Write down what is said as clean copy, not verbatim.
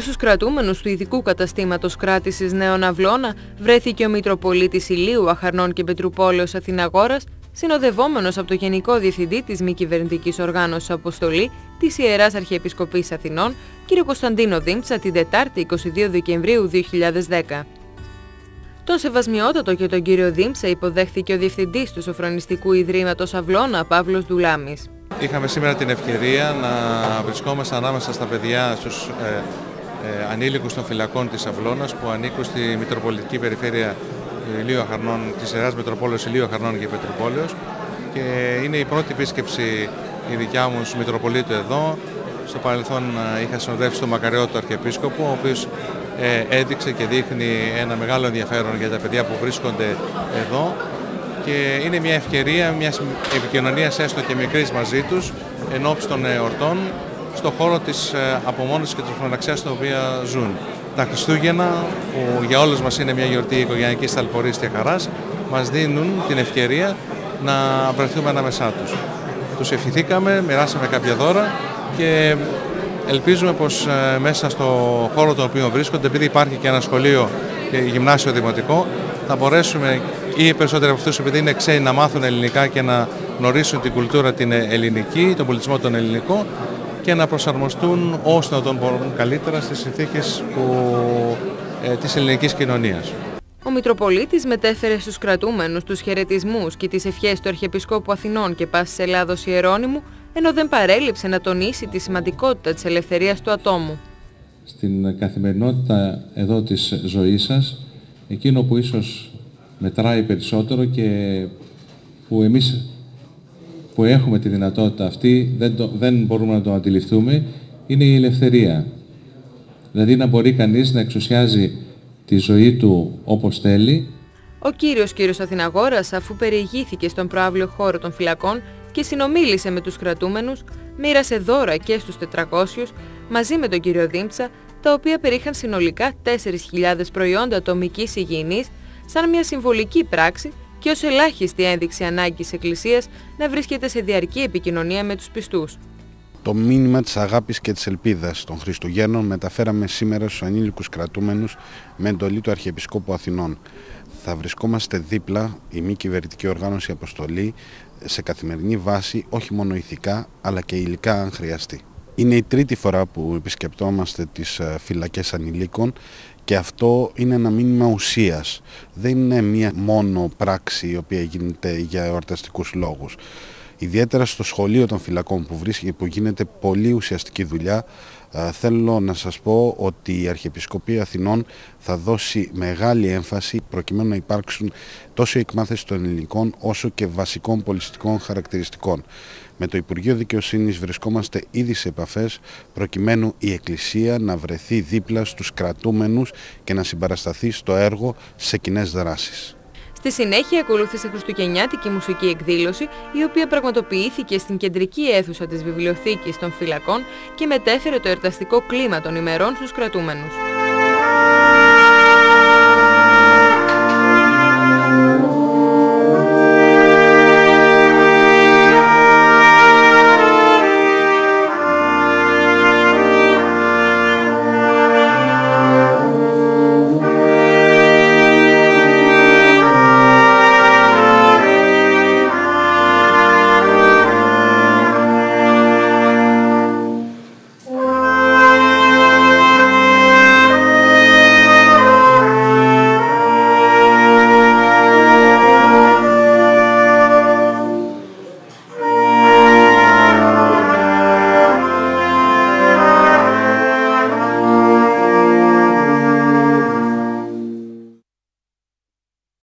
Δίπλα στους κρατούμενους του ειδικού καταστήματος κράτησης Νέων Αυλώνα βρέθηκε ο Μητροπολίτης Ηλίου Αχαρνών και Πετρουπόλεως Αθηναγόρας, συνοδευόμενος από το Γενικό Διευθυντή της μη κυβερνητικής οργάνωσης Αποστολή της Ιεράς Αρχιεπισκοπής Αθηνών, κ. Κωνσταντίνο Δήμτσα, την Τετάρτη 22 Δεκεμβρίου 2010. Τον Σεβασμιότατο και τον κύριο Δήμτσα υποδέχθηκε ο Διευθυντής του Σοφρονιστικού Ιδρύματος Αυλώνα, Παύλος Ντουλάμης. Είχαμε σήμερα την ευκαιρία να βρισκόμαστε ανάμεσα στα παιδιά, στους ανήλικους των φυλακών της Αυλώνας που ανήκουν στη Μητροπολιτική Περιφέρεια Ηλίου Αχαρνών, της Ιεράς Μητροπόλεως Ηλίου Αχαρνών και Πετρουπόλεως, και είναι η πρώτη επίσκεψη η δικιά μου ως Μητροπολίτου εδώ. Στο παρελθόν είχα συνοδεύσει τον Μακαριώτο Αρχιεπίσκοπο, ο οποίος έδειξε και δείχνει ένα μεγάλο ενδιαφέρον για τα παιδιά που βρίσκονται εδώ, και είναι μια ευκαιρία μιας επικοινωνίας έστω και μικρής μαζί τους ενώπιση των εορτών στον χώρο της απομόνωσης και της φωναξιάς στην οποία ζουν. Τα Χριστούγεννα, που για όλους μας είναι μια γιορτή οικογενειακής ταλπορής και χαράς, μας δίνουν την ευκαιρία να βρεθούμε ανάμεσά τους. Τους ευχηθήκαμε, μοιράσαμε κάποια δώρα και ελπίζουμε πως μέσα στο χώρο τον οποίο βρίσκονται, επειδή υπάρχει και ένα σχολείο και γυμνάσιο δημοτικό, θα μπορέσουμε ή περισσότεροι από αυτούς, επειδή είναι ξένοι, να μάθουν ελληνικά και να γνωρίσουν την κουλτούρα την ελληνική, τον πολιτισμό τον ελληνικό, και να προσαρμοστούν ώστε να τον μπορούν καλύτερα στις συνθήκες της ελληνικής κοινωνίας. Ο Μητροπολίτης μετέφερε στους κρατούμενους τους χαιρετισμούς και τις ευχές του Αρχιεπισκόπου Αθηνών και Πάσης Ελλάδος Ιερώνυμου, ενώ δεν παρέλειψε να τονίσει τη σημαντικότητα της ελευθερίας του ατόμου. Στην καθημερινότητα εδώ της ζωής σας, εκείνο που ίσως μετράει περισσότερο και που εμείς που έχουμε τη δυνατότητα αυτή δεν μπορούμε να το αντιληφθούμε, είναι η ελευθερία. Δηλαδή να μπορεί κανείς να εξουσιάζει τη ζωή του όπως θέλει. Ο κύριος Αθηναγόρας, αφού περιηγήθηκε στον προαύλιο χώρο των φυλακών και συνομίλησε με τους κρατούμενους, μοίρασε δώρα και στους 400 μαζί με τον κύριο Δήμτσα, τα οποία περίχαν συνολικά 4.000 προϊόντα ατομικής υγιεινής, σαν μια συμβολική πράξη και ως ελάχιστη ένδειξη ανάγκης Εκκλησίας να βρίσκεται σε διαρκή επικοινωνία με τους πιστούς. Το μήνυμα της αγάπης και της ελπίδας των Χριστουγέννων μεταφέραμε σήμερα στους ανήλικους κρατούμενους με εντολή του Αρχιεπισκόπου Αθηνών. Θα βρισκόμαστε δίπλα, η μη κυβερνητική οργάνωση Αποστολή, σε καθημερινή βάση, όχι μόνο ηθικά αλλά και υλικά αν χρειαστεί. Είναι η τρίτη φορά που επισκεπτόμαστε τις φυλακές ανηλίκων και αυτό είναι ένα μήνυμα ουσίας. Δεν είναι μία μόνο πράξη η οποία γίνεται για εορταστικούς λόγους. Ιδιαίτερα στο σχολείο των φυλακών που γίνεται πολύ ουσιαστική δουλειά, θέλω να σας πω ότι η Αρχιεπισκοπή Αθηνών θα δώσει μεγάλη έμφαση προκειμένου να υπάρξουν τόσο η εκμάθηση των ελληνικών όσο και βασικών πολιτιστικών χαρακτηριστικών. Με το Υπουργείο Δικαιοσύνης βρισκόμαστε ήδη σε επαφές προκειμένου η Εκκλησία να βρεθεί δίπλα στους κρατούμενους και να συμπαρασταθεί στο έργο σε κοινές δράσεις. Στη συνέχεια ακολούθησε χριστουγεννιάτικη μουσική εκδήλωση, η οποία πραγματοποιήθηκε στην κεντρική αίθουσα της βιβλιοθήκης των φυλακών και μετέφερε το εορταστικό κλίμα των ημερών στους κρατούμενους.